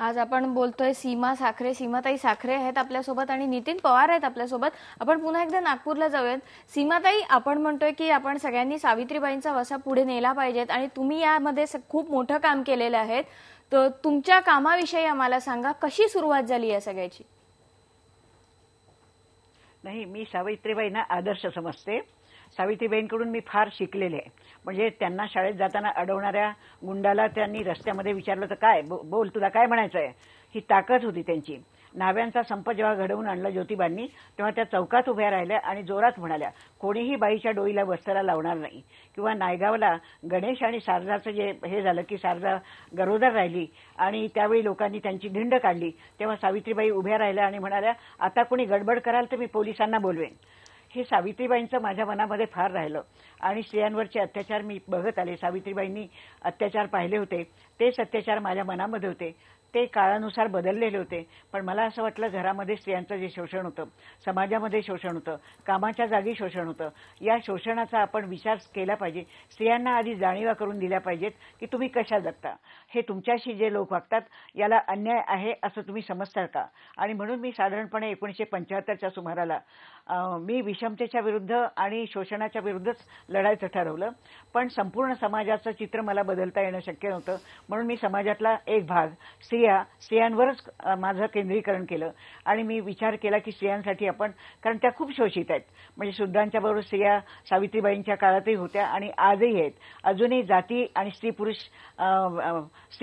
आज आपण बोलतोय सीमाताई साखरे आहेत आपल्यासोबत आणि नितीन पवार आहेत आपल्यासोबत. आपण पुन्हा एकदा नागपूरला जाऊयात. सीमाताई, आपण म्हणतोय की आपण सगळ्यांनी सावित्रीबाईंचा वसा पुढे नेला पाहिजेत आणि तुम्ही यामध्ये खूप मोठं काम केलेलं आहे. तर तुमच्या कामाविषयी आम्हाला सांगा, कशी सुरुवात झाली या सगळ्याची? नाही, मी सावित्रीबाईंना आदर्श समजते. सावित्रीबाईंकडून मी फार शिकलेले आहे. म्हणजे त्यांना शाळेत जाताना अडवणाऱ्या गुंडाला त्यांनी रस्त्यामध्ये विचारलं तर काय बोल, तुला काय म्हणायचंय, ही ताकद होती त्यांची. न्हाव्यांचा संप जेव्हा घडवून आणला ज्योतिबांनी, तेव्हा त्या चौकात उभ्या राहिल्या आणि जोरात म्हणाल्या, कोणीही बाईच्या डोईला वस्त्राला लावणार नाही. किंवा नायगावला गणेश आणि शारदाचं जे हे झालं की शारदा गरोदर राहिली आणि त्यावेळी लोकांनी त्यांची धिंड काढली, तेव्हा सावित्रीबाई उभ्या राहिल्या आणि म्हणाल्या, आता कोणी गडबड कराल तर मी पोलिसांना बोलवेन. हे सावित्रीबाईंचं माझ्या मनामध्ये फार राहिलं. आणि स्त्रियांवरचे अत्याचार मी बघत आले. सावित्रीबाईंनी अत्याचार पाहिले होते, तेच अत्याचार माझ्या मनामध्ये होते. ते काळानुसार बदललेले होते. पण मला असं वाटलं, घरामध्ये स्त्रियांचं जे शोषण होतं, समाजामध्ये शोषण होतं, कामाच्या जागी शोषण होतं, या शोषणाचा आपण विचार केला पाहिजे. स्त्रियांना आधी जाणीवा करून दिल्या पाहिजेत की तुम्ही कशा जगता, हे तुमच्याशी जे लोक वागतात याला अन्याय आहे असं तुम्ही समजता का. आणि म्हणून मी साधारणपणे 1975च्या सुमाराला मी विषमतेच्या विरुद्ध आणि शोषणाच्या विरुद्धच लढायचं ठरवलं. पण संपूर्ण समाजाचं चित्र मला बदलता येणं शक्य नव्हतं. म्हणून मी समाजातला एक भाग स्त्रियांवरच माझं केंद्रीकरण केलं. आणि मी विचार केला की स्त्रियांसाठी आपण, कारण त्या खूप शोषित आहेत. म्हणजे शूद्रांच्या बरोबर स्त्रिया सावित्रीबाईंच्या काळातही होत्या आणि आजही आहेत. अजूनही जाती आणि स्त्री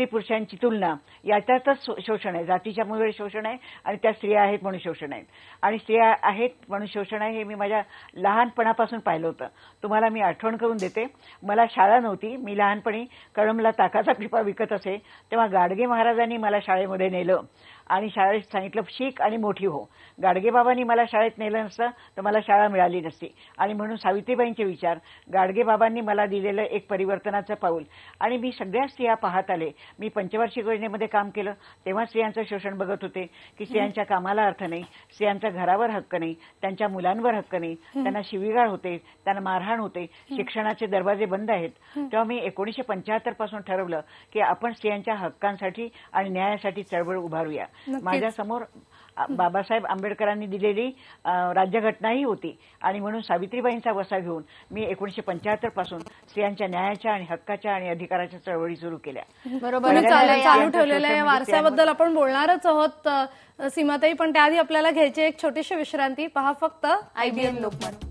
पुरुषांची तुलना याच्यातच शोषण आहे. जातीच्या मुळे शोषण आहे आणि त्या स्त्रिया आहेत म्हणून शोषण आहे. आणि स्त्रिया आहेत म्हणून शोषण आहे हे मी माझ्या लहानपणापासून पाहिलं होतं. तुम्हाला मी आठवण करून देते. मला शाळा नव्हती. मी लहानपणी कळमला ताकाचा पिपा विकत असे, तेव्हा गाडगे महाराजांनी मला शाळेमध्ये नेलं आणि शाळेत सांगितलं, शिक आणि मोठी हो. गाडगेबाबांनी मला शाळेत नेलं नसतं तर मला शाळा मिळाली नसती. आणि म्हणून सावित्रीबाईंचे विचार, गाडगेबाबांनी मला दिलेलं एक परिवर्तनाचं पाऊल. आणि मी सगळ्या स्त्रिया पाहत आले. मी पंचवार्षिक योजनेमध्ये काम केलं तेव्हा स्त्रियांचं शोषण बघत होते की स्त्रियांच्या कामाला अर्थ नाही, स्त्रियांचा घरावर हक्क नाही, त्यांच्या मुलांवर हक्क नाही, त्यांना शिवीगाळ होते, त्यांना मारहाण होते, शिक्षणाचे दरवाजे बंद आहेत. तेव्हा मी 1975 पासून ठरवलं की आपण स्त्रियांच्या हक्कांसाठी आणि न्यायासाठी चळवळ उभारूया. माझ्यासमोर बाबासाहेब आंबेडकरांनी दिलेली राज्यघटनाही होती. आणि म्हणून सावित्रीबाईंचा वसा घेऊन मी 1975 पासून स्त्रियांच्या न्यायाच्या आणि हक्काच्या आणि अधिकाराच्या चळवळी सुरू केल्या. बरोबर, चालू ठेवलेल्या या वारसाबद्दल आपण बोलणारच आहोत सीमाताई. पण त्याआधी आपल्याला घ्यायची एक छोटीशी विश्रांती. पहा फक्त IBN लोकमत.